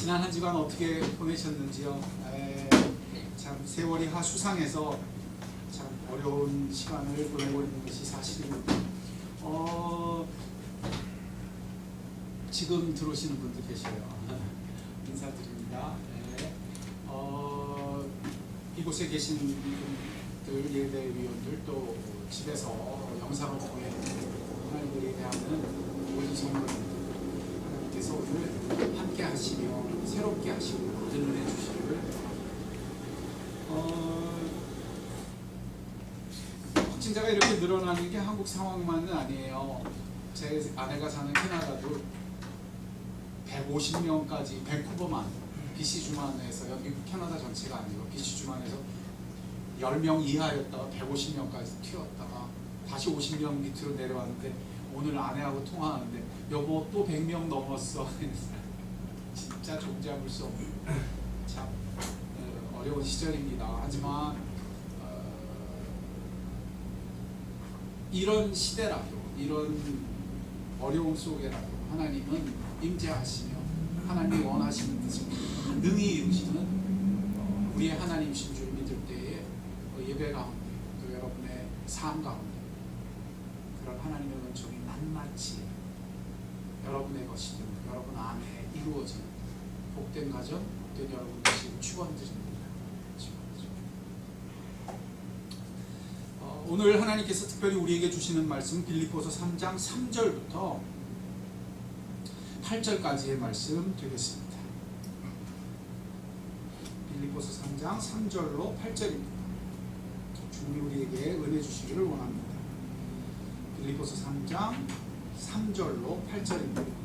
지난 한 주간 어떻게 보내셨는지요? 참 세월이 수상해서 참 어려운 시간을 보내고 있는 것이 사실입니다. 지금 들어오시는 분도 계셔요. 인사드립니다. 네. 이곳에 계신 분들, 예배위원들, 또 집에서 영상을 통해 하나님을 예배하는 모든 성도님들, 하나님께서 오늘 함께 하시며 새롭게 하시고 많은 은혜 주시기를 확진자가 이렇게 늘어나는 게 한국 상황만은 아니에요. 제 아내가 사는 캐나다도 150명까지 밴쿠버만 BC주만에서요, 미국 캐나다 전체가 아니고 BC주만에서 10명 이하였다가 150명까지 튀었다가 다시 50명 밑으로 내려왔는데 오늘 아내하고 통화하는데 여보 또 100명 넘었어. 진짜 종잡을 수 없는 참 어려운 시절입니다. 하지만 이런 시대라도 이런 어려움 속에라도 하나님은 임재하시며 하나님이 원하시는 뜻을 능히 이루시는 우리의 하나님이신 줄 믿을 때에 예배 가운데 또 여러분의 삶 가운데 그런 하나님의 은총이 낱낱이 여러분의 것이든 여러분 안에 이루어지는 복된 가정, 복된 여러분 되시길 축원드립니다. 오늘 하나님께서 특별히 우리에게 주시는 말씀 빌립보서 3장 3절부터 8절까지의 말씀 되겠습니다. 빌립보서 3장 3절로 8절입니다. 주님이 우리에게 은혜 주시기를 원합니다. 빌립보서 3장 3절로 8절입니다.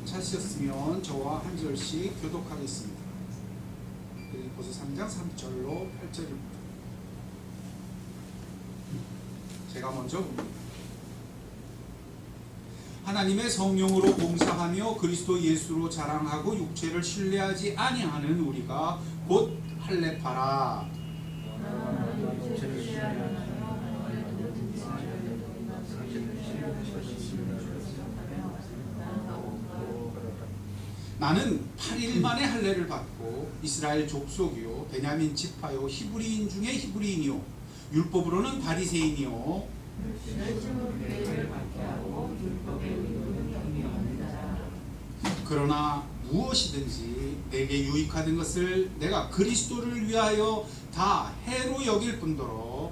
찾으셨으면 저와 한 절씩 교독하겠습니다. 빌립보서 3장 3절로 8절입니다. 제가 먼저 봅니다. 하나님의 성령으로 봉사하며 그리스도 예수로 자랑하고 육체를 신뢰하지 아니하는 우리가 곧 할례파라. 나는 8일 만에 할례를 받고 이스라엘 족속이요 베냐민 지파요 히브리인 중에 히브리인이요 율법으로는 바리새인이요 그러나 무엇이든지 내게 유익하는 것을 내가 그리스도를 위하여 다 해로 여길 뿐더러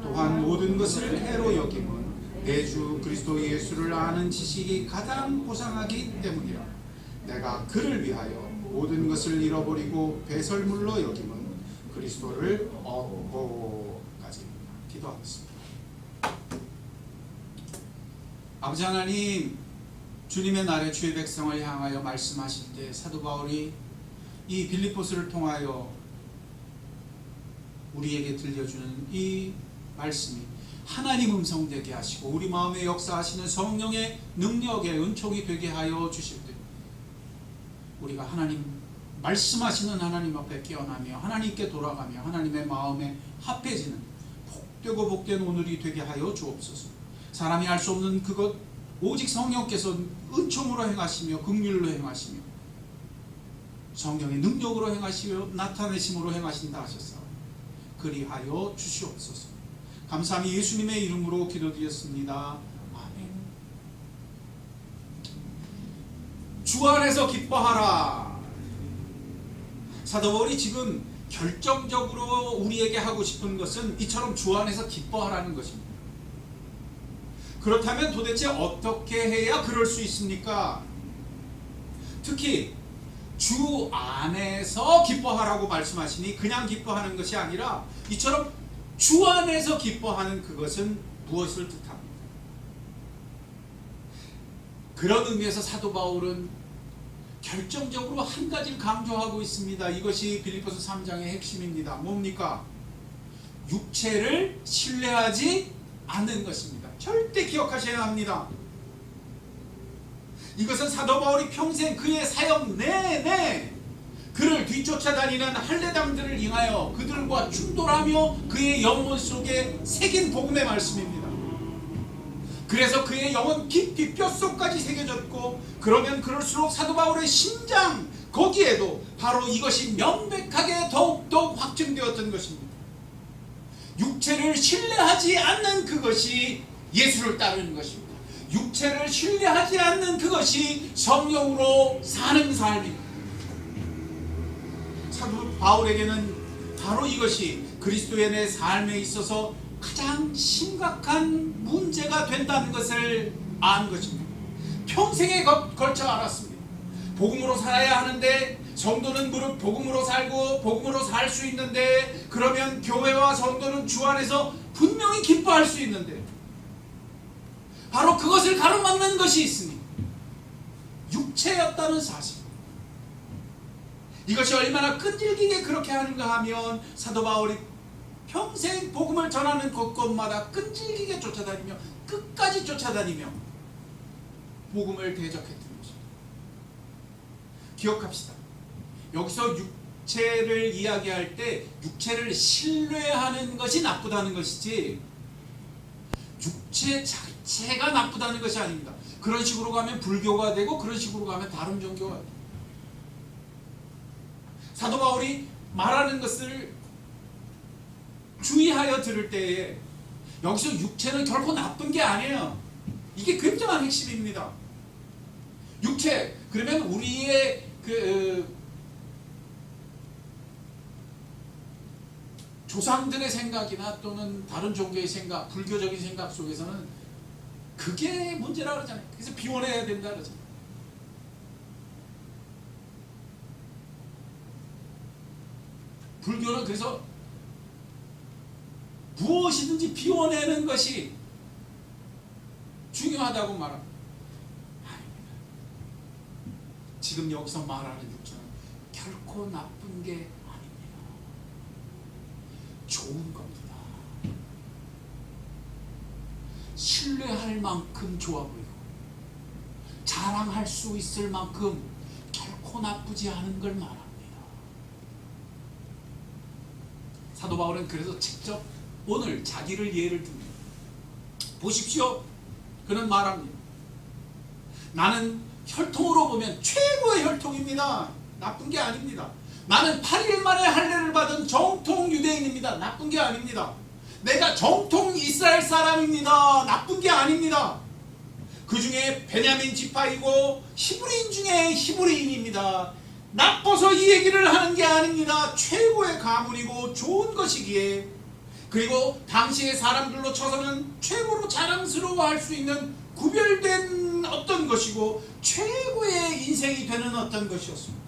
또한 모든 것을 해로 여김은 내 주 그리스도 예수를 아는 지식이 가장 고상하기 때문이라. 내가 그를 위하여 모든 것을 잃어버리고 배설물로 여김은 그리스도를 얻고까지. 기도하겠습니다. 아버지 하나님, 주님의 날에 주의 백성을 향하여 말씀하실 때 사도 바울이 이 빌립보스를 통하여 우리에게 들려주는 이 말씀이 하나님 음성 되게 하시고 우리 마음에 역사하시는 성령의 능력의 은총이 되게 하여 주실 때 우리가 하나님 말씀하시는 하나님 앞에 깨어나며 하나님께 돌아가며 하나님의 마음에 합해지는 복되고 복된 오늘이 되게 하여 주옵소서. 사람이 할 수 없는 그것 오직 성령께서 은총으로 행하시며 긍휼로 행하시며 성령의 능력으로 행하시며 나타내심으로 행하신다 하셨사. 그리하여 주시옵소서. 감사함이 예수님의 이름으로 기도드렸습니다. 아멘. 주 안에서 기뻐하라. 사도 바울이 지금 결정적으로 우리에게 하고 싶은 것은 이처럼 주 안에서 기뻐하라는 것입니다. 그렇다면 도대체 어떻게 해야 그럴 수 있습니까? 특히 주 안에서 기뻐하라고 말씀하시니 그냥 기뻐하는 것이 아니라 이처럼 주 안에서 기뻐하는 그것은 무엇을 뜻합니까? 그런 의미에서 사도 바울은 결정적으로 한 가지를 강조하고 있습니다. 이것이 빌립보서 3장의 핵심입니다. 뭡니까? 육체를 신뢰하지 않는 것입니다. 절대 기억하셔야 합니다. 이것은 사도 바울이 평생 그의 사역 내내 그를 뒤쫓아다니는 할례당들을 인하여 그들과 충돌하며 그의 영혼 속에 새긴 복음의 말씀입니다. 그래서 그의 영은 깊이 뼛속까지 새겨졌고, 그러면 그럴수록 사도 바울의 심장 거기에도 바로 이것이 명백하게 더욱더 확증되었던 것입니다. 육체를 신뢰하지 않는 그것이 예수를 따르는 것입니다. 육체를 신뢰하지 않는 그것이 성령으로 사는 삶입니다. 사도 바울에게는 바로 이것이 그리스도의 내 삶에 있어서 가장 심각한 문제가 된다는 것을 아는 것입니다. 평생에 걸쳐 알았습니다. 복음으로 살아야 하는데, 성도는 무릇 복음으로 살고 복음으로 살 수 있는데, 그러면 교회와 성도는 주 안에서 분명히 기뻐할 수 있는데, 바로 그것을 가로막는 것이 있으니 육체였다는 사실. 이것이 얼마나 끈질기게 그렇게 하는가 하면, 사도 바울이 평생 복음을 전하는 곳곳마다 끈질기게 쫓아다니며 끝까지 쫓아다니며 복음을 대적했던 것입니다. 기억합시다. 여기서 육체를 이야기할 때 육체를 신뢰하는 것이 나쁘다는 것이지, 육체 자체가 나쁘다는 것이 아닙니다. 그런 식으로 가면 불교가 되고, 그런 식으로 가면 다른 종교가 돼요. 사도 바울이 말하는 것을 주의하여 들을 때에 여기서 육체는 결코 나쁜 게 아니에요. 이게 굉장한 핵심입니다. 육체, 그러면 우리의 조상들의 생각이나 또는 다른 종교의 생각, 불교적인 생각 속에서는 그게 문제라고 그러잖아요. 그래서 비워내야 된다 그러잖아요. 불교는 그래서 무엇이든지 비워내는 것이 중요하다고 말합니다. 아닙니다. 지금 여기서 말하는 육체는 결코 나쁜 게 아닙니다. 좋은 겁니다. 신뢰할 만큼 좋아 보이고 자랑할 수 있을 만큼 결코 나쁘지 않은 걸 말합니다. 사도 바울은 그래서 직접 오늘 자기를 예를 듭니다. 보십시오. 그는 말합니다. 나는 혈통으로 보면 최고의 혈통입니다. 나쁜 게 아닙니다. 나는 8일 만에 할례를 받은 정통 유대인입니다. 나쁜 게 아닙니다. 내가 정통 이스라엘 사람입니다. 나쁜 게 아닙니다. 그 중에 베냐민 지파이고 히브리인 중에 히브리인입니다. 나빠서 이 얘기를 하는 게 아닙니다. 최고의 가문이고 좋은 것이기에, 그리고 당시의 사람들로 쳐서는 최고로 자랑스러워할 수 있는 구별된 어떤 것이고 최고의 인생이 되는 어떤 것이었습니다.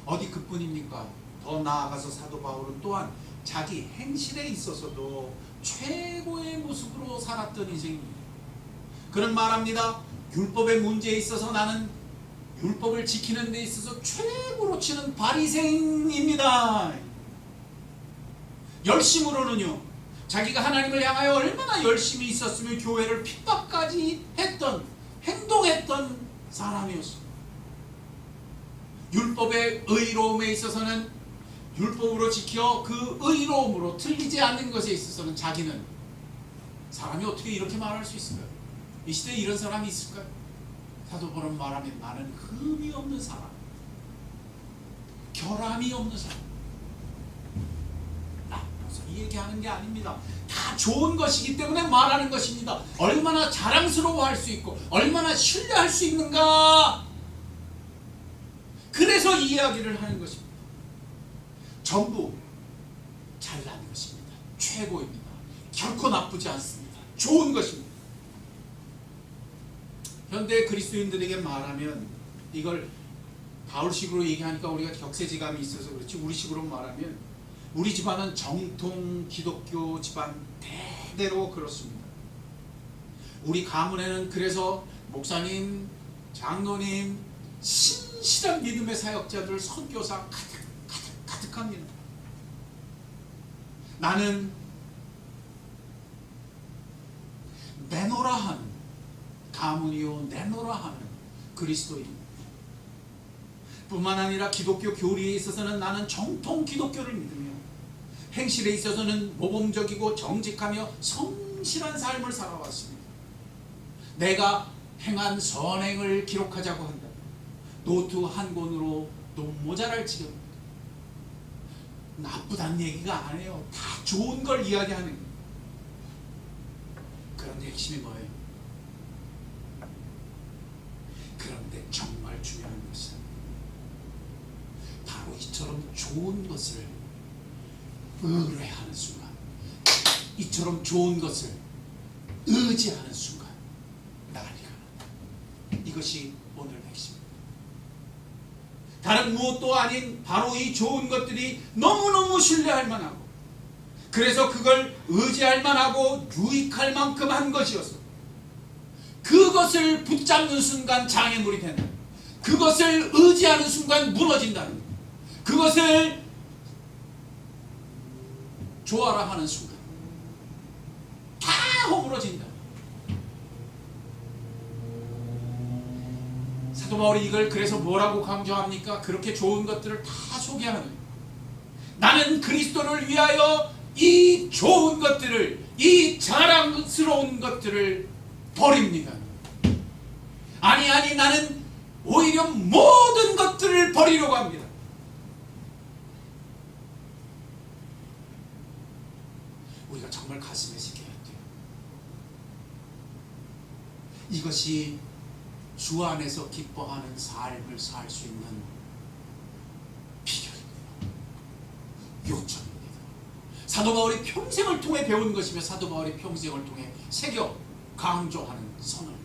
어디 그뿐입니까? 더 나아가서 사도 바울은 또한 자기 행실에 있어서도 최고의 모습으로 살았던 인생입니다. 그는 말합니다. 율법의 문제에 있어서 나는 율법을 지키는 데 있어서 최고로 치는 바리새인입니다. 열심으로는요, 자기가 하나님을 향하여 얼마나 열심히 있었으며 교회를 핍박까지 했던, 행동했던 사람이었습니다. 율법의 의로움에 있어서는 율법으로 지켜 그 의로움으로 틀리지 않는 것에 있어서는 자기는, 사람이 어떻게 이렇게 말할 수 있을까요? 이 시대에 이런 사람이 있을까요? 사도 바울은 말하면 나는 흠이 없는 사람, 결함이 없는 사람. 나빠서 이 얘기하는 게 아닙니다. 다 좋은 것이기 때문에 말하는 것입니다. 얼마나 자랑스러워할 수 있고 얼마나 신뢰할 수 있는가, 그래서 이 이야기를 하는 것입니다. 전부 잘난 것입니다. 최고입니다. 결코 나쁘지 않습니다. 좋은 것입니다. 현대 그리스도인들에게 말하면, 이걸 바울식으로 얘기하니까 우리가 격세지감이 있어서 그렇지, 우리식으로 말하면 우리 집안은 정통 기독교 집안 대대로 그렇습니다. 우리 가문에는 그래서 목사님, 장로님, 신실한 믿음의 사역자들, 선교사 가득합니다. 나는 내노라 하는 가문이요 내노라 하는 그리스도인입니다. 뿐만 아니라 기독교 교리에 있어서는 나는 정통 기독교를 믿으며, 행실에 있어서는 모범적이고 정직하며 성실한 삶을 살아왔습니다. 내가 행한 선행을 기록하자고 한다. 노트 한 권으로 너무 모자랄 지경. 나쁘다는 얘기가 아니에요. 다 좋은 걸 이야기하는 거예요. 그런데 핵심이 뭐예요? 그런데 정말 중요한 것은 바로 이처럼 좋은 것을 의뢰하는 순간, 이처럼 좋은 것을 의지하는 순간 난리가 난다. 이것이 오늘 핵심입니다. 다른 무엇도 아닌 바로 이 좋은 것들이 너무너무 신뢰할 만하고, 그래서 그걸 의지할 만하고 유익할 만큼 한 것이어서 그것을 붙잡는 순간 장애물이 된다. 그것을 의지하는 순간 무너진다는 것. 그것을 좋아라 하는 순간 다 허물어진다. 사도 바울이 이걸 그래서 뭐라고 강조합니까? 그렇게 좋은 것들을 다 소개하는 거예요. 나는 그리스도를 위하여 이 좋은 것들을, 이 자랑스러운 것들을 버립니다. 아니 나는 오히려 모든 것들을 버리려고 합니다. 우리가 정말 가슴에 새겨야 돼요. 이것이 주 안에서 기뻐하는 삶을 살 수 있는 비결입니다. 요점입니다. 사도 바울이 평생을 통해 배운 것이며 사도 바울이 평생을 통해 새겨 강조하는 선언입니다.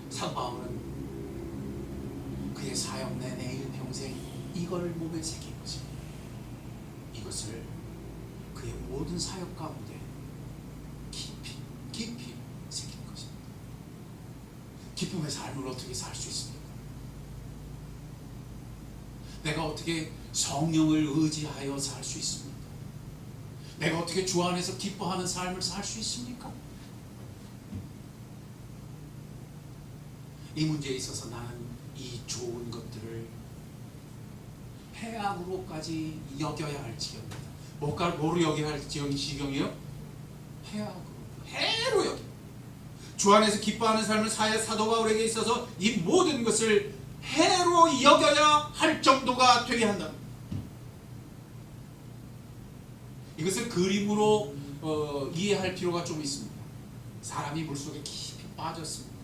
사도 바울은 그의 사역 내내 일평생 이걸 몸에 새긴 것입니다. 이것을 그의 모든 사역 가운데 깊이 새긴 것입니다. 기쁨의 삶을 어떻게 살 수 있습니까? 내가 어떻게 성령을 의지하여 살 수 있습니까? 내가 어떻게 주 안에서 기뻐하는 삶을 살 수 있습니까? 이 문제에 있어서 나는 이 좋은 것들을 해악으로까지 여겨야 할 지경입니다. 뭐로 여겨야 할 지경이요? 해로 여겨. 주 안에서 기뻐하는 삶을 사도 바울에게 있어서 이 모든 것을 해로 여겨야 할 정도가 되게 한다. 이것을 그림으로 이해할 필요가 좀 있습니다. 사람이 물속에 깊이 빠졌습니다.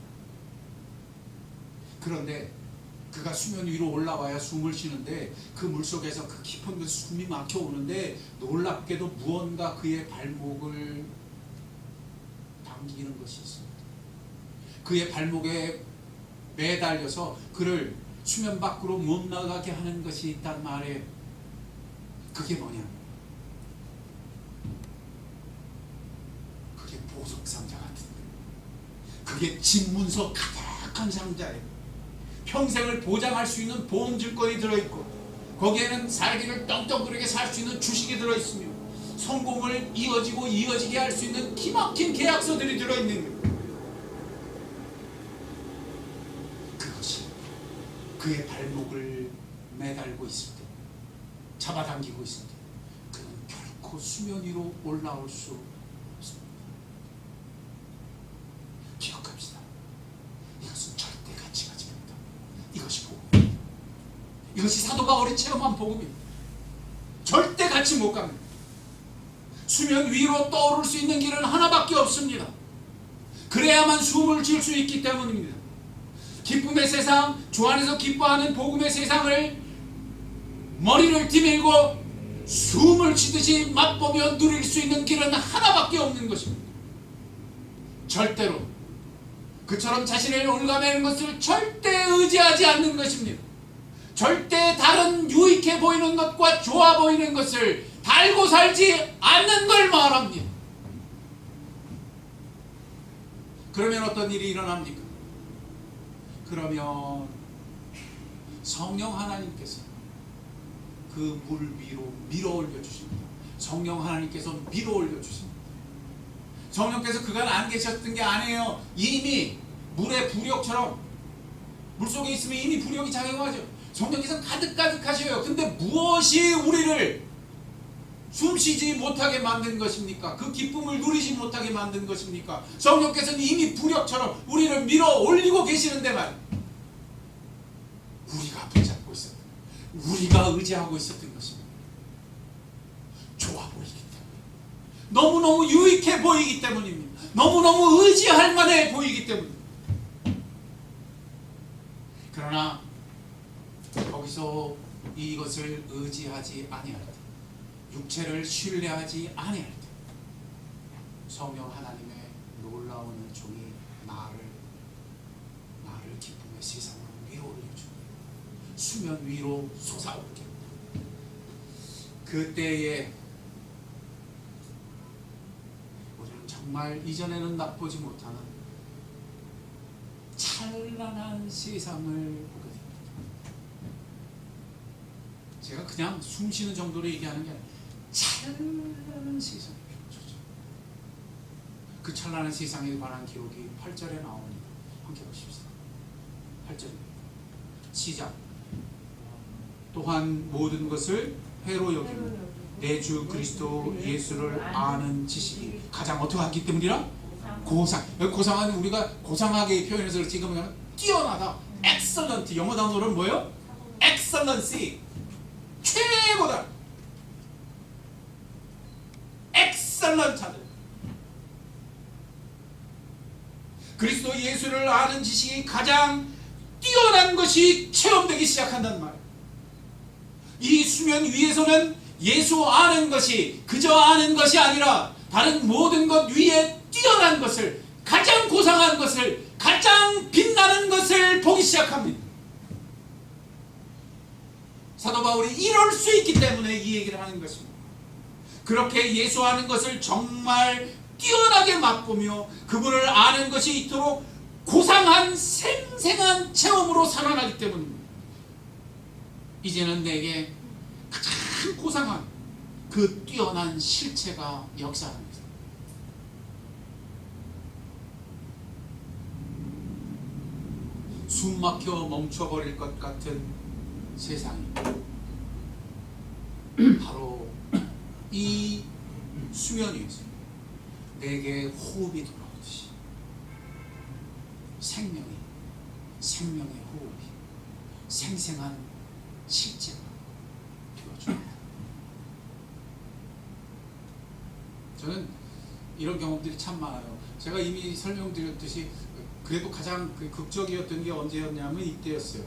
그런데 그가 수면 위로 올라와야 숨을 쉬는데 그 물속에서 그 깊은 그 숨이 막혀 오는데 놀랍게도 무언가 그의 발목을 당기는 것이 있습니다. 그의 발목에 매달려서 그를 수면 밖으로 못 나가게 하는 것이 있단 말이에요. 그게 뭐냐? 그게 보석 상자 같은 거예요. 그게 집문서 가득한 상자예요. 평생을 보장할 수 있는 보험증권이 들어있고 거기에는 살기를 떵떵거리게 살 수 있는 주식이 들어있으며 성공을 이어지게 할 수 있는 기막힌 계약서들이 들어있는 거예요. 그것이 그의 발목을 매달고 있을 때, 잡아당기고 있을 때 그는 결코 수면 위로 올라올 수 없습니다. 기억합시다. 이것은 절대 가치가 지금다. 이것이 복음입니다. 이것이 사도 바울이 체험한 복음입니다. 절대 같이 못 갑니다. 수면 위로 떠오를 수 있는 길은 하나밖에 없습니다. 그래야만 숨을 쉴 수 있기 때문입니다. 기쁨의 세상, 주 안에서 기뻐하는 복음의 세상을 머리를 디밀고 숨을 쉬듯이 맛보며 누릴 수 있는 길은 하나밖에 없는 것입니다. 절대로 그처럼 자신을 올가매는 것을 절대 의지하지 않는 것입니다. 절대 다른 유익해 보이는 것과 좋아 보이는 것을 달고 살지 않는 걸 말합니다. 그러면 어떤 일이 일어납니까? 그러면 성령 하나님께서 그 물 위로 밀어 올려 주십니다. 성령 하나님께서 밀어 올려 주십니다. 성령께서 그간 안 계셨던 게 아니에요. 이미 물의 부력처럼 물속에 있으면 이미 부력이 작용하죠. 성령께서 가득 하셔요. 근데 무엇이 우리를 숨쉬지 못하게 만든 것입니까? 그 기쁨을 누리지 못하게 만든 것입니까? 성령께서는 이미 부력처럼 우리를 밀어 올리고 계시는데 말, 우리가 붙잡고 있었던, 우리가 의지하고 있었던 것입니다. 좋아 보이기 때문에, 너무너무 유익해 보이기 때문입니다. 너무너무 의지할 만해 보이기 때문입니다. 그러나 거기서 이것을 의지하지 아니할 때, 육체를 신뢰하지 아니할 때, 성령 하나님의 놀라운 은총이 나를 기쁨의 세상으로 위로 올려주고 수면 위로 솟아오르게 합니다. 그때에 우리는 정말 이전에는 맛보지 못하는 찬란한 세상을 보게 됩니다. 제가 그냥 숨쉬는 정도로 얘기하는 게 아니라 찬란한 세상이 펼쳐져. 그 찬란한 세상에 관한 기록이 8절에 나옵니다. 함께 보십시다. 8절입니다. 시작. 또한 모든 것을 회로 여기고 내 주 그리스도 예수를 아는 지식이 가장 어떻게 하기 때문이라? 고상. 여기 고상은 우리가 고상하게 표현해서 지금 뛰어나다. excellent. 영어 단어는 뭐예요? excellency. 최고다. excellent하다. 그리스도 예수를 아는 지식이 가장 뛰어난 것이 체험되기 시작한단 말이에요. 이 수면 위에서는 예수 아는 것이 그저 아는 것이 아니라 다른 모든 것 위에 뛰어난 것을, 가장 고상한 것을, 가장 빛나는 것을 보기 시작합니다. 사도 바울이 이럴 수 있기 때문에 이 얘기를 하는 것입니다. 그렇게 예수 아는 것을 정말 뛰어나게 맛보며 그분을 아는 것이 이토록 고상한 생생한 체험으로 살아나기 때문입니다. 이제는 내게 가장 고상한 그 뛰어난 실체가 역사합니다. 숨막혀 멈춰버릴 것 같은 세상이 바로 이 수면 위에서 내게 호흡이 돌아오듯이 생명의 호흡이 생생한 실제가 되어줍니다. 저는 이런 경험들이 참 많아요. 제가 이미 설명드렸듯이 그래도 가장 극적이었던 게 언제였냐면 이때였어요.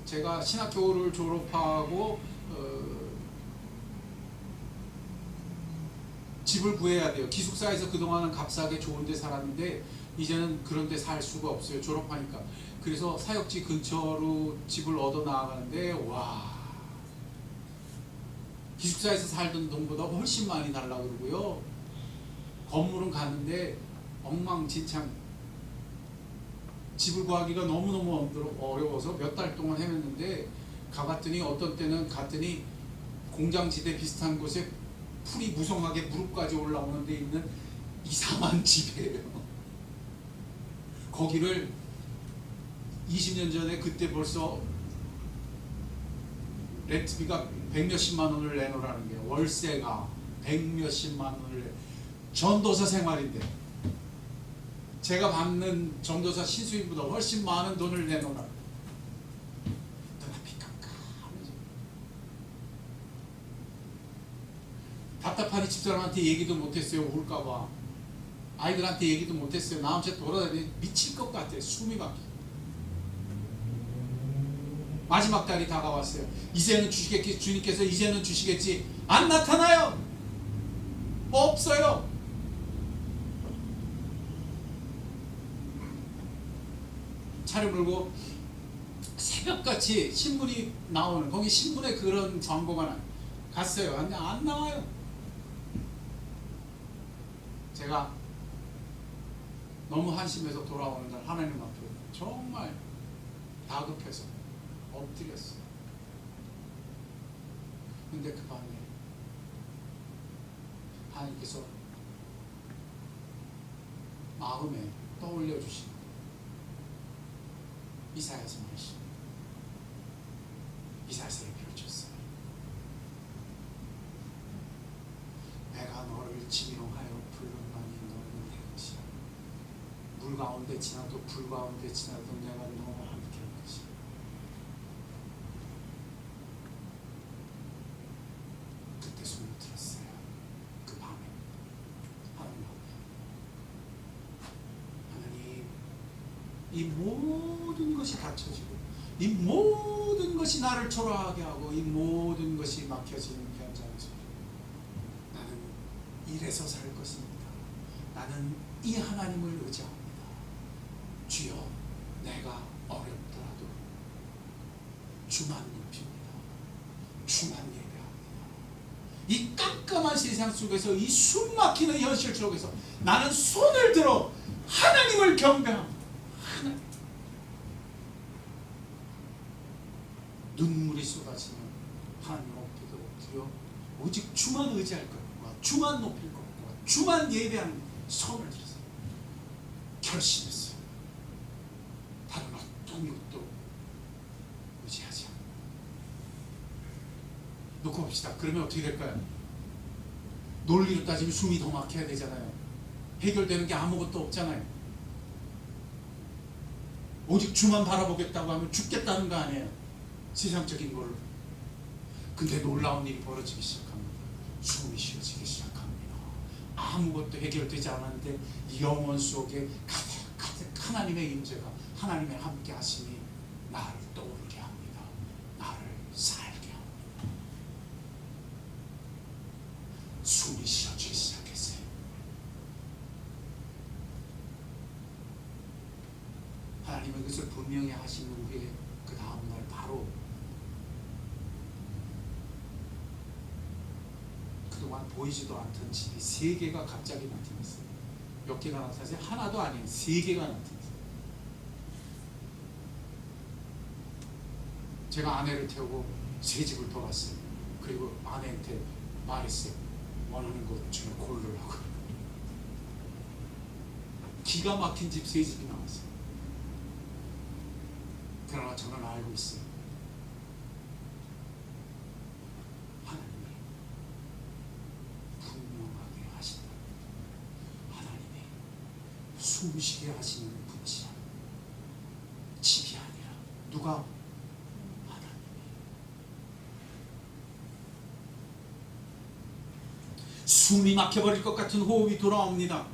제가 신학교를 졸업하고 집을 구해야 돼요. 기숙사에서 그동안은 값싸게 좋은 데 살았는데 이제는 그런 데 살 수가 없어요. 졸업하니까. 그래서 사역지 근처로 집을 얻어 나가는데 와, 기숙사에서 살던 돈보다 훨씬 많이 달라고 그러고요. 건물은 갔는데 엉망진창, 집을 구하기가 너무너무 어려워서 몇 달 동안 헤맸는데 가봤더니 어떤 때는 갔더니 공장지대 비슷한 곳에 풀이 무성하게 무릎까지 올라오는 데 있는 이상한 집이에요. 거기를 20년 전에 그때 벌써 렌트비가 100몇십만 원을 내놓으라는 게, 월세가 100몇십만 원을 전도사 생활인데 제가 받는 전도사 시수인보다 훨씬 많은 돈을 내놓으라. 눈앞이 깜깜해져. 답답하니 집사람한테 얘기도 못했어요. 울까봐. 아이들한테 얘기도 못했어요. 나 혼자 돌아다니니 미칠 것 같아요. 숨이 막혀. 마지막 달이 다가왔어요. 이제는 주시겠지. 주님께서 이제는 주시겠지. 안 나타나요. 없어요. 차를 몰고 새벽같이 신문이 나오는, 거기 신문에 그런 광고가 갔어요. 안 나와요. 제가 너무 한심해서 돌아오는 날 하나님 앞에 정말 다급해서 엎드렸어요. 근데 그 밤에 하나님께서 마음에 떠올려 주신 이사야서 말씀, 이사야서에 펼쳤어요. 너를 지명하여 불렀나니 너는 내 것이라. 물 가운데 지나도 불 가운데 지나도 내가 너와 함께 할 것이라. 그때 손을 들었어요. 그 밤에 하나님, 이 모든 것이 닫혀지고 이 모든 것이 나를 초라하게 하고 이 모든 것이 막혀지는 현장에서 나는 이래서 살 것입니다. 나는 이 하나님을 의지합니다. 주여, 내가 어렵더라도 주만 높입니다. 주만 예배합니다. 이 깜깜한 세상 속에서, 이 숨막히는 현실 속에서 나는 손을 들어 하나님을 경배합니다. 하나님. 눈물이 쏟아지면 하나님 앞에 엎드려 오직 주만 의지할 것과 주만 높일 것과 주만 예배하는 손을 들었어요. 결심했어요. 다른 어떤 것도 의지하지 않고. 놓고 봅시다. 그러면 어떻게 될까요? 논리로 따지면 숨이 더 막혀야 되잖아요. 해결되는 게 아무것도 없잖아요. 오직 주만 바라보겠다고 하면 죽겠다는 거 아니에요. 세상적인 걸로. 근데 놀라운 일이 벌어지기 시작합니다. 숨이 쉬어지기 시작합니다. 아무것도 해결되지 않았는데 영혼 속에 가득 하나님의 임재가, 하나님의 함께 하심이 나를 떠오르게 합니다. 나를 살게 합니다. 숨이 쉬어지기 시작했어요. 하나님은 그것을 분명히 하신 후에 그 다음날 바로 그동안 보이지도 않던 집이 3개가 갑자기 나타났어요. 몇 개가 나타났어요? 하나도 아니에요. 3개가 나타났어요. 제가 아내를 태우고 3집을 돌았어요. 그리고 아내한테 말했어요. 원하는 것 중에 고르라고. 기가 막힌 집 3집이 나왔어요. 그러나 저는 알고 있어요. 하나님이 분명하게 하신다. 하나님이 숨쉬게 하시는 분이시라. 집이 아니라 누가? 하나님이. 숨이 막혀버릴 것 같은 호흡이 돌아옵니다.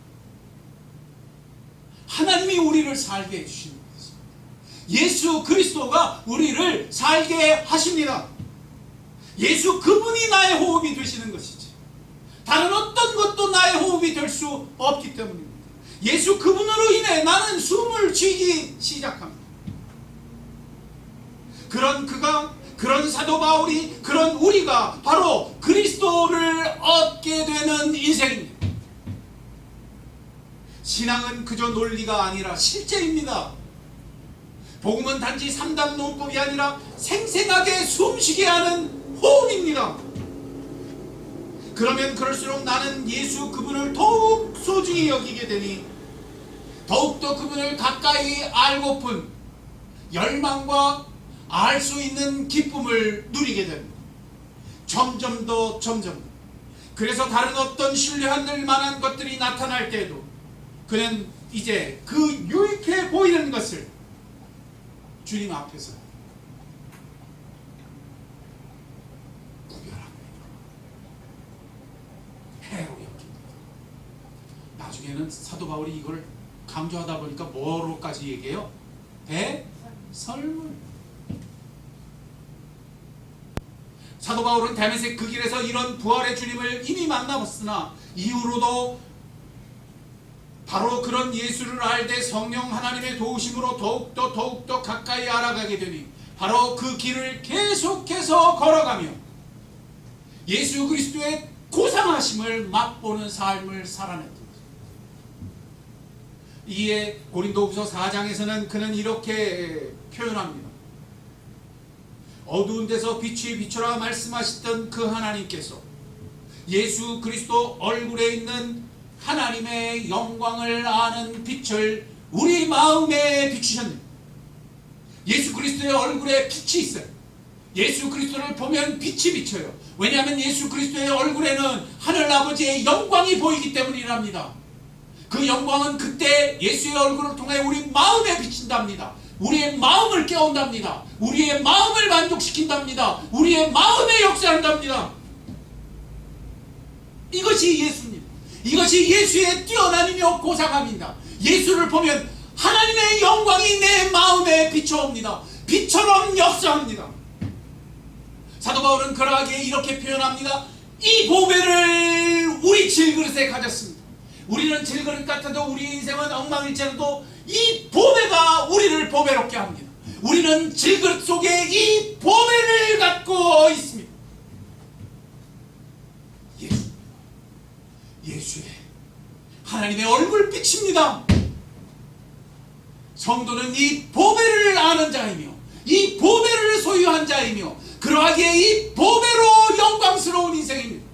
하나님이 우리를 살게 해주십니다. 예수 그리스도가 우리를 살게 하십니다. 예수 그분이 나의 호흡이 되시는 것이지 다른 어떤 것도 나의 호흡이 될 수 없기 때문입니다. 예수 그분으로 인해 나는 숨을 쉬기 시작합니다. 그런 사도 바울이, 그런 우리가 바로 그리스도를 얻게 되는 인생입니다. 신앙은 그저 논리가 아니라 실제입니다. 복음은 단지 3단 논법이 아니라 생생하게 숨쉬게 하는 호흡입니다. 그러면 그럴수록 나는 예수 그분을 더욱 소중히 여기게 되니 더욱더 그분을 가까이 알고픈 열망과 알 수 있는 기쁨을 누리게 됩니다. 점점 더. 그래서 다른 어떤 신뢰할 만한 것들이 나타날 때에도 그는 이제 그 유익해 보이는 것을 주님 앞에서 구별합니다. 해로 여깁니다. 나중에는 사도 바울이 이걸 강조하다 보니까 뭐로까지 얘기해요? 대설물. 사도 바울은 다메섹 그 길에서 이런 부활의 주님을 이미 만나봤으나 이후로도 바로 그런 예수를 알되 성령 하나님의 도우심으로 더욱더 가까이 알아가게 되니 바로 그 길을 계속해서 걸어가며 예수 그리스도의 고상하심을 맛보는 삶을 살아냈던 것입니다. 이에 고린도후서 4장에서는 그는 이렇게 표현합니다. 어두운 데서 빛이 비춰라 말씀하셨던 그 하나님께서 예수 그리스도 얼굴에 있는 하나님의 영광을 아는 빛을 우리 마음에 비추셨네. 예수 그리스도의 얼굴에 빛이 있어요. 예수 그리스도를 보면 빛이 비쳐요. 왜냐하면 예수 그리스도의 얼굴에는 하늘 아버지의 영광이 보이기 때문이랍니다. 그 영광은 그때 예수의 얼굴을 통해 우리 마음에 비친답니다. 우리의 마음을 깨운답니다. 우리의 마음을 만족시킨답니다. 우리의 마음에 역사한답니다. 이것이 예수입니다. 이것이 예수의 뛰어남이며 고상함입니다. 예수를 보면 하나님의 영광이 내 마음에 비춰옵니다. 빛처럼 역사합니다. 사도 바울은 그러하기에 이렇게 표현합니다. 이 보배를 우리 질그릇에 가졌습니다. 우리는 질그릇 같아도 우리 인생은 엉망일지라도 이 보배가 우리를 보배롭게 합니다. 우리는 질그릇 속에 이 보배를 갖고 있습니다. 예수의 하나님의 얼굴빛입니다. 성도는 이 보배를 아는 자이며 이 보배를 소유한 자이며 그러하기에 이 보배로 영광스러운 인생입니다.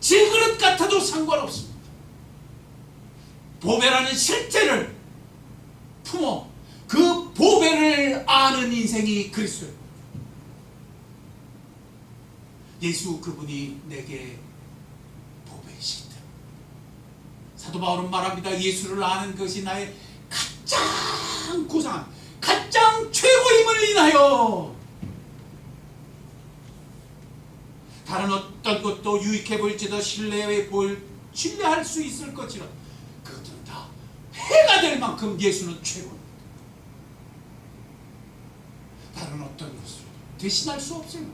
질그릇 같아도 상관없습니다. 보배라는 실제를 품어 그 보배를 아는 인생이 그리스도예요. 예수 그분이 내게 보배이시다. 사도 바울은 말합니다. 예수를 아는 것이 나의 가장 고상한 가장 최고임을 인하여 다른 어떤 것도 유익해 보일지도 신뢰할 수 있을 것이라 그것들은 다 해가 될 만큼 예수는 최고입니다. 다른 어떤 것으로 대신할 수 없어요.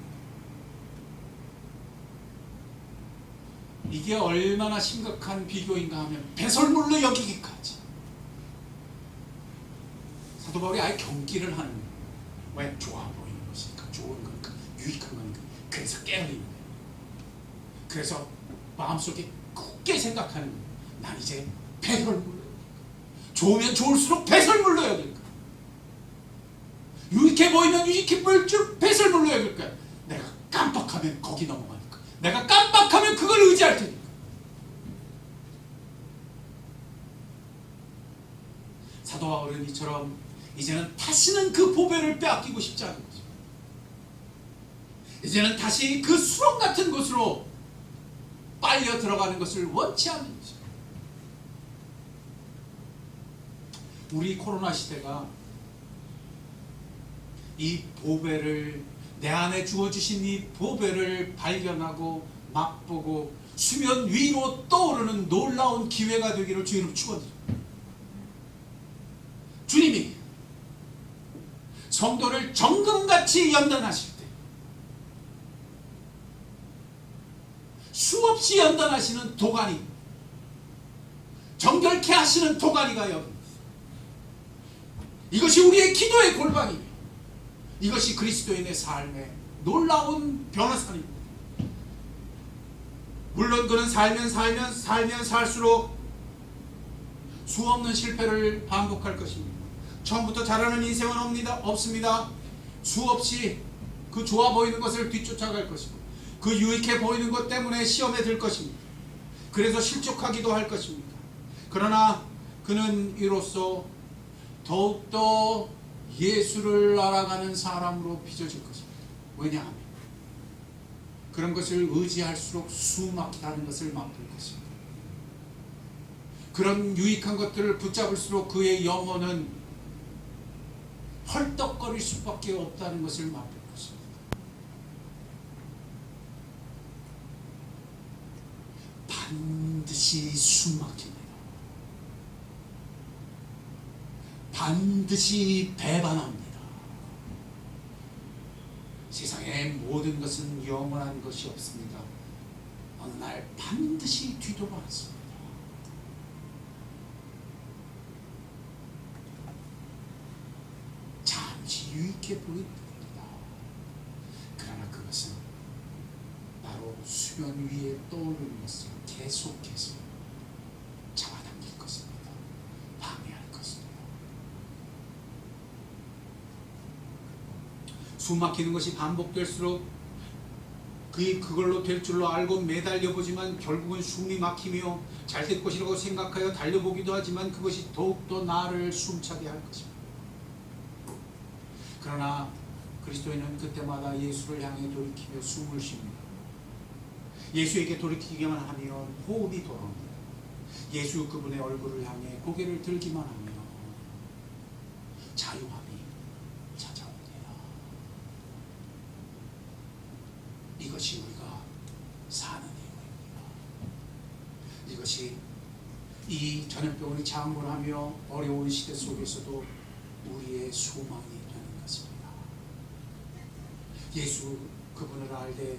이게 얼마나 심각한 비교인가 하면 배설물로 여기기까지 사도 바울이 아예 경기를 하는 거예요. 왜? 좋아 보이는 것이니까, 좋은 거니까, 유익한 거니까. 그래서 깨어있는 거예요. 그래서 마음속에 굳게 생각하는 거예요. 난 이제 배설물로 좋으면 좋을수록 배설물로 여길 거야. 유익해 보이면 유익해 보일 줄 배설물로 여길 거야. 내가 깜빡하면 거기 넘어가니까. 내가 깜빡하면 그걸 의지할 테니까. 사도 바울은 이처럼 이제는 다시는 그 보배를 빼앗기고 싶지 않은 거죠. 이제는 다시 그 수렁 같은 곳으로 빨려 들어가는 것을 원치 않는 거죠. 우리 코로나 시대가 이 보배를, 내 안에 주어주신 이 보배를 발견하고 맛보고 수면 위로 떠오르는 놀라운 기회가 되기를 주님으로 축원드립니다. 주님이 성도를 정금같이 연단하실 때 수없이 연단하시는 도가니, 정결케 하시는 도가니가 여기 있습니다. 이것이 우리의 기도의 골방이며 이것이 그리스도인의 삶의 놀라운 변화산입니다. 물론 그는 살면 살수록 수없는 실패를 반복할 것입니다. 처음부터 잘하는 인생은 없습니다. 수없이 그 좋아 보이는 것을 뒤쫓아갈 것이고 그 유익해 보이는 것 때문에 시험에 들 것입니다. 그래서 실족하기도 할 것입니다. 그러나 그는 이로써 더욱더 예수를 알아가는 사람으로 빚어질 것입니다. 왜냐하면 그런 것을 의지할수록 수막히다는 것을 맛볼 것입니다. 그런 유익한 것들을 붙잡을수록 그의 영혼은 헐떡거릴 수밖에 없다는 것을 맛볼 것입니다. 반드시 숨막힙니다. 반드시 배반합니다. 세상의 모든 것은 영원한 것이 없습니다. 어느 날 반드시 뒤돌아왔습니다. 잠시 유익해 보입니다. 그러나 그것은 바로 수면 위에 떠오르는 것을 계속해서 잡아당길 것입니다. 방해할 것입니다. 숨 막히는 것이 반복될수록 그걸로 될 줄로 알고 매달려 보지만 결국은 숨이 막히며 잘 될 것이라고 생각하여 달려보기도 하지만 그것이 더욱더 나를 숨차게 할 것입니다. 그러나 그리스도인은 그때마다 예수를 향해 돌이키며 숨을 쉽니다. 예수에게 돌이키기만 하면 호흡이 돌아옵니다. 예수 그분의 얼굴을 향해 고개를 들기만 하면 자유함이 찾아옵니다. 이것이 우리가 사는 이유입니다. 이것이 이 전염병을 장군하며 어려운 시대 속에서도 우리의 소망이 되는 것입니다. 예수 그분을 알되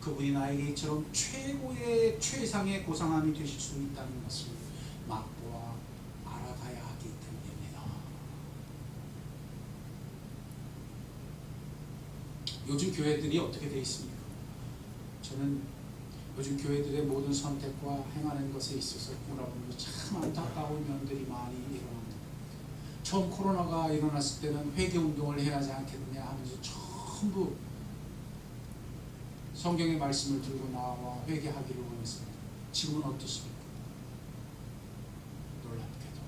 그분이 나에게 이처럼 최고의 최상의 고상함이 되실 수 있다는 것을 맛보아 알아가야 하기 때문입니다. 요즘 교회들이 어떻게 되어 있습니까? 저는 요즘 교회들의 모든 선택과 행하는 것에 있어서 돌아보면서 참 안타까운 면들이 많이 일어납니다. 처음 코로나가 일어났을 때는 회개운동을 해야 하지 않겠느냐 하면서 전부 성경의 말씀을 들고 나와 회개하기를 원했습니다. 지금은 어떻습니까? 놀랍게도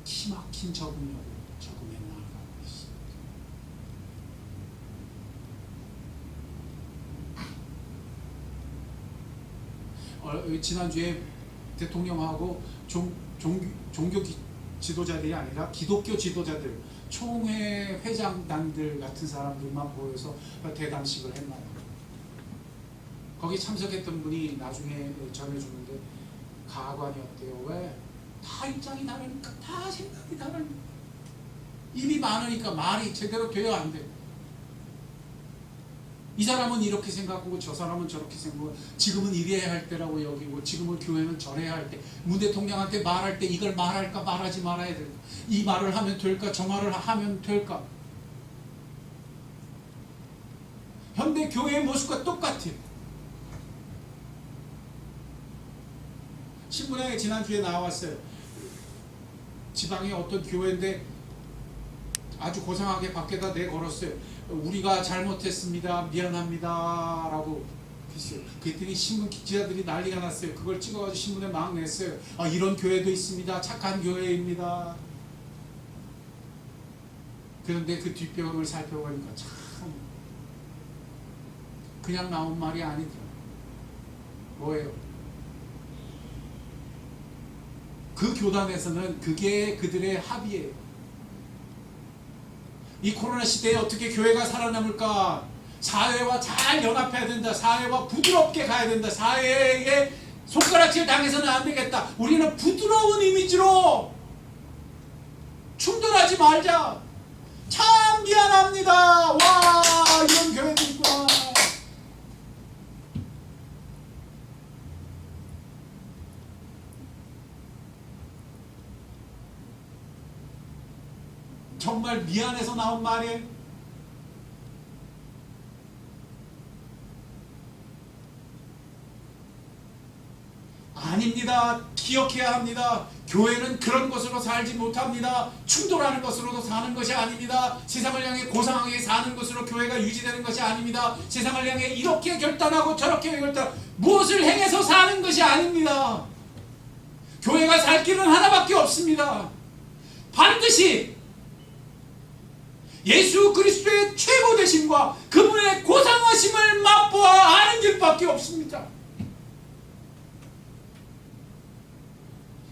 기막힌 적응력을 적응해 나아가고 있습니다. 지난주에 대통령하고 종교 지도자들이 아니라 기독교 지도자들, 총회 회장단들 같은 사람들만 모여서 대담식을 했나요? 거기 참석했던 분이 나중에 전해주는데 가관이었대요. 왜? 다 입장이 다르니까, 다 생각이 다르니까, 입이 많으니까 말이 제대로 돼야 안 돼. 이 사람은 이렇게 생각하고 저 사람은 저렇게 생각하고, 지금은 이래야 할 때라고 여기고, 지금은 교회는 저래야 할 때, 문 대통령한테 말할 때 이걸 말할까 말하지 말아야 될까, 이 말을 하면 될까 저 말을 하면 될까. 현대 교회의 모습과 똑같아요. 신문에 지난주에 나왔어요. 지방의 어떤 교회인데 아주 고상하게 밖에다 내걸었어요. 우리가 잘못했습니다. 미안합니다. 라고 했어요. 그랬더니 신문 기자들이 난리가 났어요. 그걸 찍어가지고 신문에 막 냈어요. 아, 이런 교회도 있습니다. 착한 교회입니다. 그런데 그 뒷배경을 살펴보니까 참 그냥 나온 말이 아니더라고요. 뭐예요? 그 교단에서는 그게 그들의 합의예요. 이 코로나 시대에 어떻게 교회가 살아남을까? 사회와 잘 연합해야 된다. 사회와 부드럽게 가야 된다. 사회에 손가락질 당해서는 안 되겠다. 우리는 부드러운 이미지로 충돌하지 말자. 참 미안합니다. 와, 이런 교회도 있구나. 정말 미안해서 나온 말이에요. 아닙니다. 기억해야 합니다. 교회는 그런 것으로 살지 못합니다. 충돌하는 것으로도 사는 것이 아닙니다. 세상을 향해 고상하게 사는 것으로 교회가 유지되는 것이 아닙니다. 세상을 향해 이렇게 결단하고 저렇게 결단하고 무엇을 행해서 사는 것이 아닙니다. 교회가 살 길은 하나밖에 없습니다. 반드시 예수 그리스도의 최고 되심과 그분의 고상하심을 맛보아 아는 길밖에 없습니다.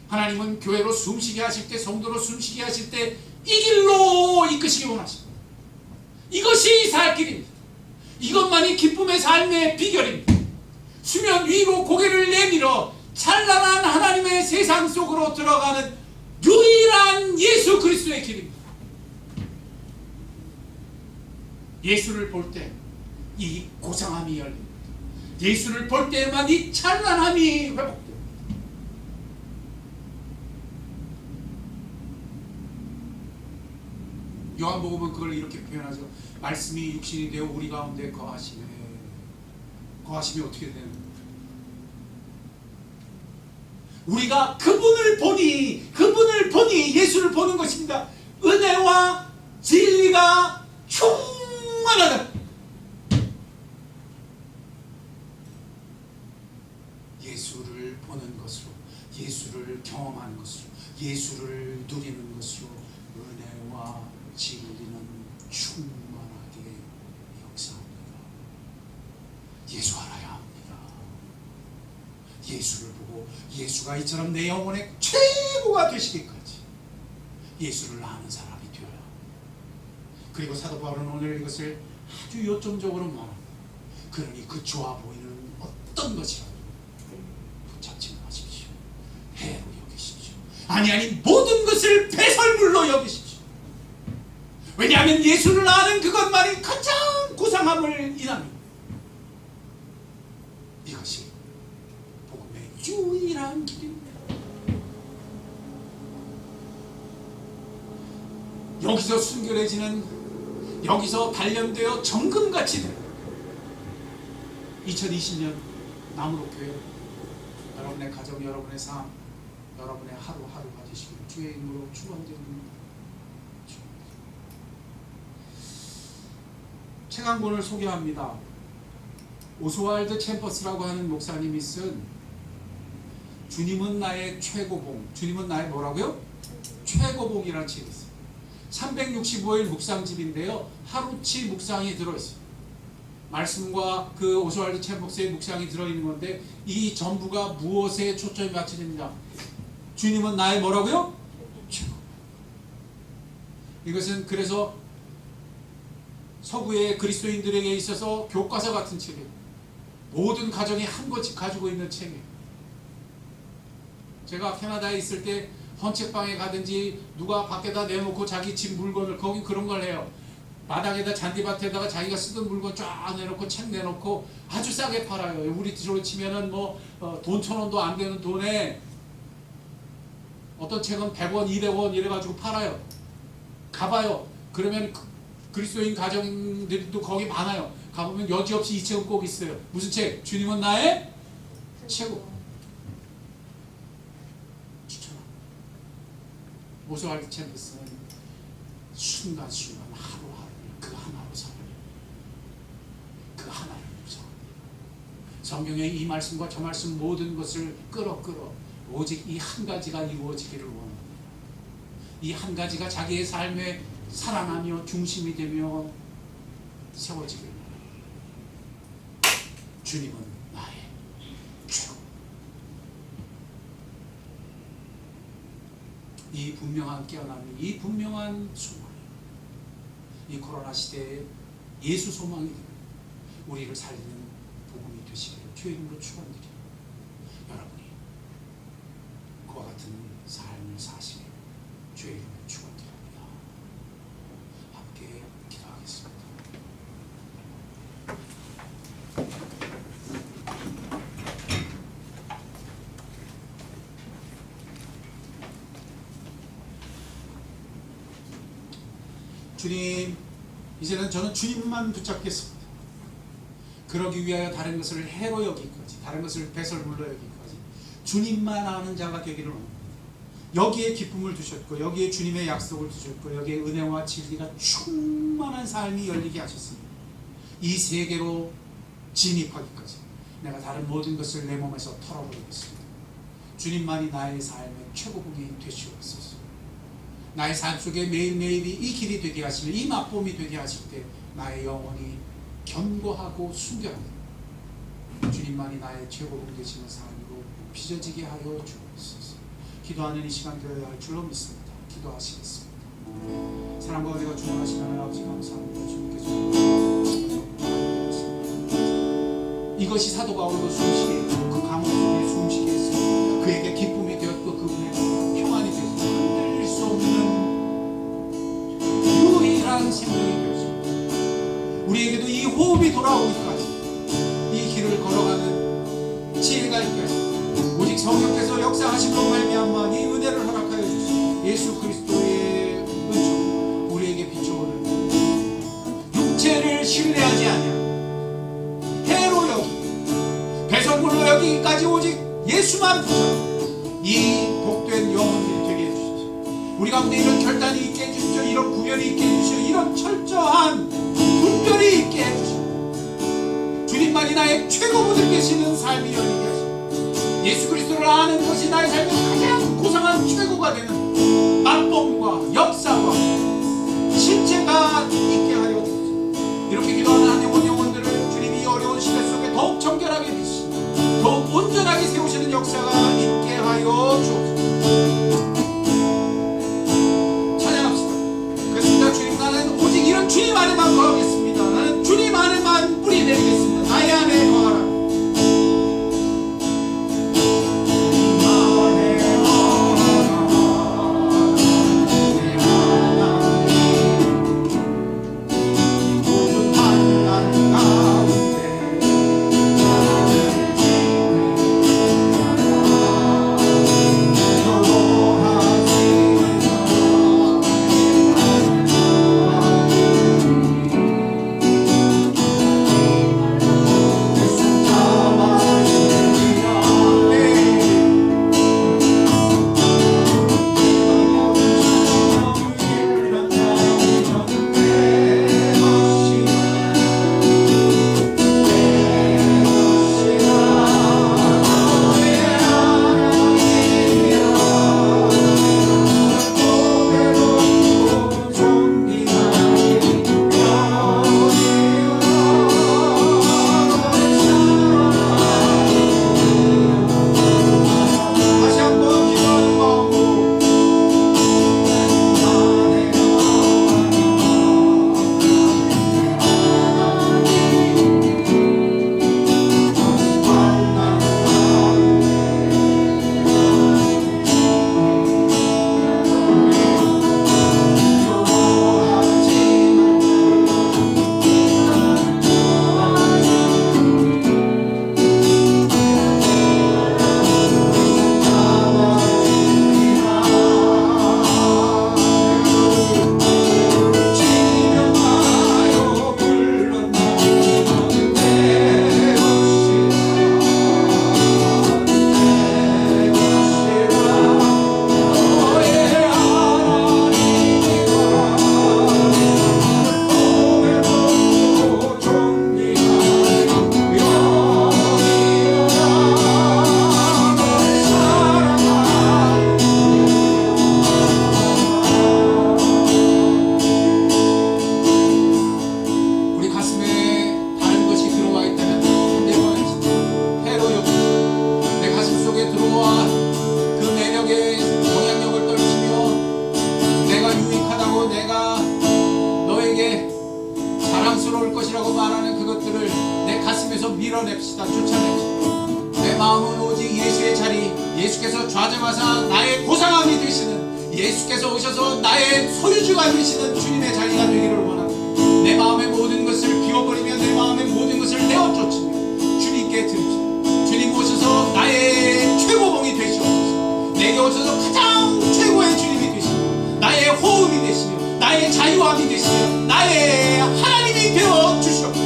하나님은 교회로 숨쉬게 하실 때, 성도로 숨쉬게 하실 때 이 길로 이끄시기 원하십니다. 이것이 살 길입니다. 이것만이 기쁨의 삶의 비결입니다. 수면 위로 고개를 내밀어 찬란한 하나님의 세상 속으로 들어가는 유일한 예수 그리스도의 길입니다. 예수를 볼 때 이 고상함이 열립니다. 예수를 볼 때만 이 찬란함이 회복됩니다. 요한복음은 그걸 이렇게 표현하죠. 말씀이 육신이 되어 우리 가운데 거하시네. 거하심이 어떻게 되는 거예요? 우리가 그분을 보니 예수를 보는 것입니다. 은혜와 진리가 충만하다. 예수를 보는 것으로, 예수를 경험하는 것으로, 예수를 누리는 것으로 은혜와 진리는 충만하게 역사합니다. 예수 알아야 합니다. 예수를 보고 예수가 이처럼 내 영혼의 최고가 되시기까지 예수를 아는 사람이 되어야 합니다. 그리고 사도 바울은 오늘 이것을 아주 요점적으로 말합니다. 그러니 그 좋아 보이는 어떤 것이라도 붙잡지 마십시오. 해로 여기십시오. 아니 모든 것을 배설물로 여기십시오. 왜냐하면 예수를 아는 그것만이 가장 고상함을 인합니다. 이것이 복음의 유일한 길입니다. 여기서 순결해지는, 여기서 단련되어 정금같이 되는 2020년 나무로 교회, 여러분의 가정, 여러분의 삶, 여러분의 하루하루가 되시기를 주의 이름으로 축원드립니다. 책 한 권을 소개합니다. 오스왈드 챔버스라고 하는 목사님이 쓴 주님은 나의 최고봉, 주님은 나의 뭐라고요? 최고봉이라는 책이 있어요. 365일 묵상집인데요, 하루치 묵상이 들어있어요. 말씀과 그 오스왈드 챔버스의 묵상이 들어있는 건데, 이 전부가 무엇에 초점이 맞춰집니다. 주님은 나의 뭐라고요? 최고. 이것은 그래서 서구의 그리스도인들에게 있어서 교과서 같은 책이에요. 모든 가정이 한 권씩 가지고 있는 책이에요. 제가 캐나다에 있을 때 헌책방에 가든지 누가 밖에다 내놓고 자기 집 물건을, 거기 그런 걸 해요. 마당에다 잔디밭에다가 자기가 쓰던 물건 쫙 내놓고 책 내놓고 아주 싸게 팔아요. 우리 뒤로 치면은 돈 1,000원도 안 되는 돈에 어떤 책은 100원, 200원 이래가지고 팔아요. 가봐요. 그러면 그리스도인 가정들도 거기 많아요. 가보면 여지없이 이 책은 꼭 있어요. 무슨 책? 주님은 나의 최고. 추천합니다. 오스왈드 챔버스는 순간순간 하루하루를 그 하나로 살아요. 그 하나를 묵상합니다. 성경의 이 말씀과 저 말씀 모든 것을 끌어 오직 이 한 가지가 이루어지기를 원합니다. 이 한 가지가 자기의 삶에 살아나며 중심이 되며 세워지길 바랍니다. 주님은 나의 최고. 이 분명한 깨어남이, 이 분명한 소망이, 이 코로나 시대에 예수 소망이 되는 우리를 살리는 복음이 되시기를 주의 이름으로 축원드립니다. 여러분이 그와 같은 삶을 사시기를 주의 이름으로 축원드립니다. 함께 기도하겠습니다. 주님, 이제는 저는 주님만 붙잡겠습니다. 그러기 위하여 다른 것을 해로 여기까지, 다른 것을 배설물로 여기까지 주님만 아는 자가 되기를 원합니다. 여기에 기쁨을 두셨고, 여기에 주님의 약속을 두셨고, 여기에 은혜와 진리가 충만한 삶이 열리게 하셨습니다. 이 세계로 진입하기까지 내가 다른 모든 것을 내 몸에서 털어버리겠습니다. 주님만이 나의 삶의 최고봉이 되시옵소서. 나의 삶 속에 매일매일이 이 길이 되게 하시며 이 맛봄이 되게 하실 때 나의 영혼이 견고하고 순결합니다. 주님만이 나의 최고봉 되시는 삶으로 빚어지게 하여 주옵소서. 기도하는 이 시간 되어야 할 줄로 믿습니다. 기도하시겠습니다. 사랑과 은혜가 충만하신 하나님 아버지 감사합니다. 주님께서 이것이 사도 바울도 숨쉬게 했고, 그 감옥 속에 숨쉬게 했습니다. 그에게 기쁨이 되었고, 그분의 평안이 되었고, 흔들릴 수 없는 유일한 생명이 되었습니다. 우리에게도 이 호흡이 돌아오기까지 이 길을 걸어가는 지혜가 있게 하시고, 오직 성령께서 역사하심으로 말미암아 이 은혜를 허락하여 주시고, 예수 그리스도의 은총 우리에게 비춰오는 육체를 신뢰하지 아니하고 해로 여기 배설물로 여기까지 오직 예수만 붙잡고 이 복된 영혼들이 되게 해주십시오. 우리 가운데 이런 결단이 있게 해주십시오. 이런 구별이 있게 해주십시오. 이런 철저한 분별이 있게 해주십시오. 주님만이 나의 최고분을 계시는 삶이 열리게 하시고, 예수 그리스도를 아는 것이 나의 삶의 가장 고상한 최고가 되는 맛봄과 역사와 실체가 있게 좌정하사 나의 보상함이 되시는 예수께서 오셔서 나의 소유주가 되시는 주님의 자리가 되기를 원합니다. 내 마음의 모든 것을 비워버리며 내 마음의 모든 것을 내어쫓으며 주님께 드립시다. 주님 오셔서 나의 최고봉이 되시옵소서. 내게 오셔서 가장 최고의 주님이 되시며 나의 호흡이 되시며 나의 자유함이 되시며 나의 하나님이 되어 주시옵소서.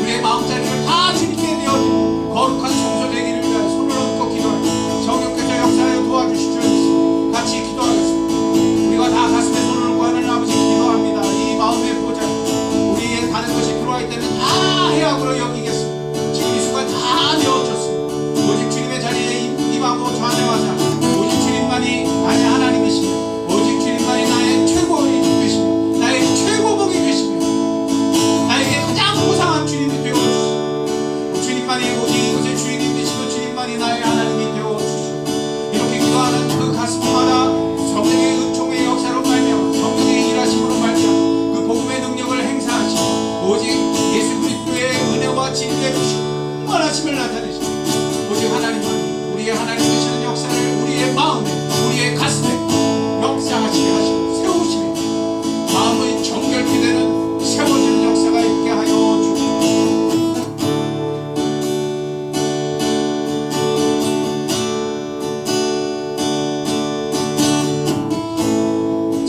우리의 마음자리를 다 주님께 내어드리고 거룩한 성소 되기를 위하여 손을 얹고 기도하며 성령께서 역사하여 도와주시옵소서. 같이 기도하겠습니다. 우리가 다 가슴에 손을 얹고 하나님 아버지 기도합니다. 이 마음의 보좌 우리의 다른 것이 들어와 있다면 다 해악으로 여기겠습니다. 지금 이 순간 다 내어줬습니다. 오직 주님의 자리에 임하고 좌정하자. 오직 주님만이 나의 하나님이시며 오직 주님만이 나의 최고인 되시며 나의 최고봉이 되시며 나에게 가장 보상한 주님이 되어주시고 주님만이 오직 이곳의 주인이 되시고 주님만이 나의 하나님이 되어주시고 이렇게 기도하는 그 가슴마다 성령의 은총의 역사로 말미암아 성령의 일하심으로 말미암아 그 복음의 능력을 행사하시고 오직 예수 그리스도의 은혜와 진리의 충만하심을 나타내시고 오직 하나님만이 우리의 하나님 되시는 역사를 우리의 마음에 우리의 가슴에 역사하시게 하시고 세우시며 마음의 정결케 되는 세워지는 역사가 있게 하여 주옵소서.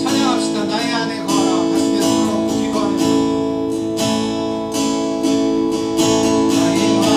찬양합시다. 나의 안에 거하라. 가슴에 손을 얹고 기도하는 나의 안에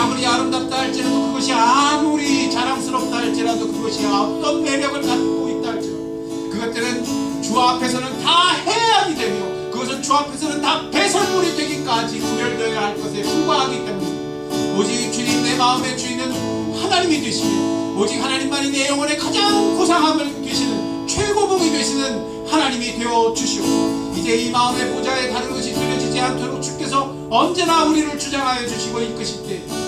아무리 아름답다 할지라도 그것이 아무리 자랑스럽다 할지라도 그것이 어떤 매력을 갖고 있다 할지라도 그것들은 주 앞에서는 다 해악이 되며 그것은 주 앞에서는 다 배설물이 되기까지 구별되어야 할 것에 불과하기 때문에 오직 주님 내 마음의 주인은 하나님이 되시며 오직 하나님만이 내 영혼의 가장 고상함을 되시는 최고봉이 되시는 하나님이 되어 주시오. 이제 이 마음의 보좌에 다른 것이 들려지지 않도록 주께서 언제나 우리를 주장하여 주시고 이끄실 때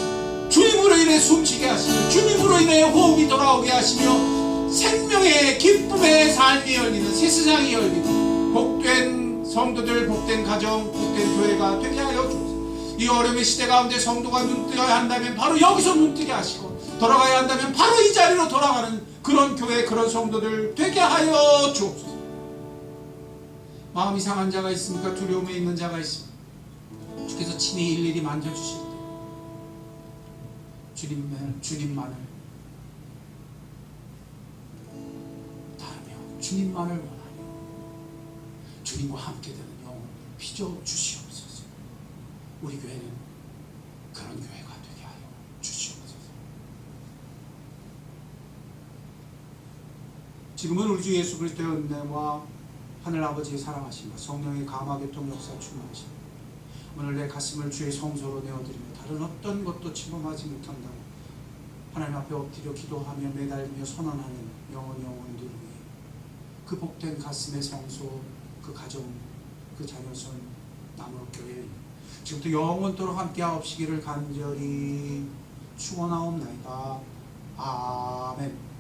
주님으로 인해 숨쉬게 하시며 주님으로 인해 호흡이 돌아오게 하시며 생명의 기쁨의 삶이 열리는 새 세상이 열리는 복된 성도들, 복된 가정, 복된 교회가 되게 하여 주옵소서. 이 어려움의 시대 가운데 성도가 눈뜨어야 한다면 바로 여기서 눈뜨게 하시고 돌아가야 한다면 바로 이 자리로 돌아가는 그런 교회, 그런 성도들 되게 하여 주옵소서. 마음이 상한 자가 있습니까? 두려움에 있는 자가 있습니까? 주께서 친히 일일이 만져주실 때 주님만을 따르며 주님만을 원하며 주님과 함께 되는 영혼을 빚어 주시옵소서. 우리 교회는 그런 교회가 되게 하여 주시옵소서. 지금은 우리 주 예수 그리스도의 은혜와 하늘 아버지의 사랑하심과 성령의 감화교통 역사 충만하심 오늘 내 가슴을 주의 성소로 내어드리며 다른 어떤 것도 침범하지 못한다고 하나님 앞에 엎드려 기도하며 매달리며 선언하는 영혼들을 위해 그 복된 가슴의 성소, 그 가정, 그 자녀선 나무로교회 지금부터 영원토록 함께하옵시기를 간절히 축원하옵나이다. 아멘.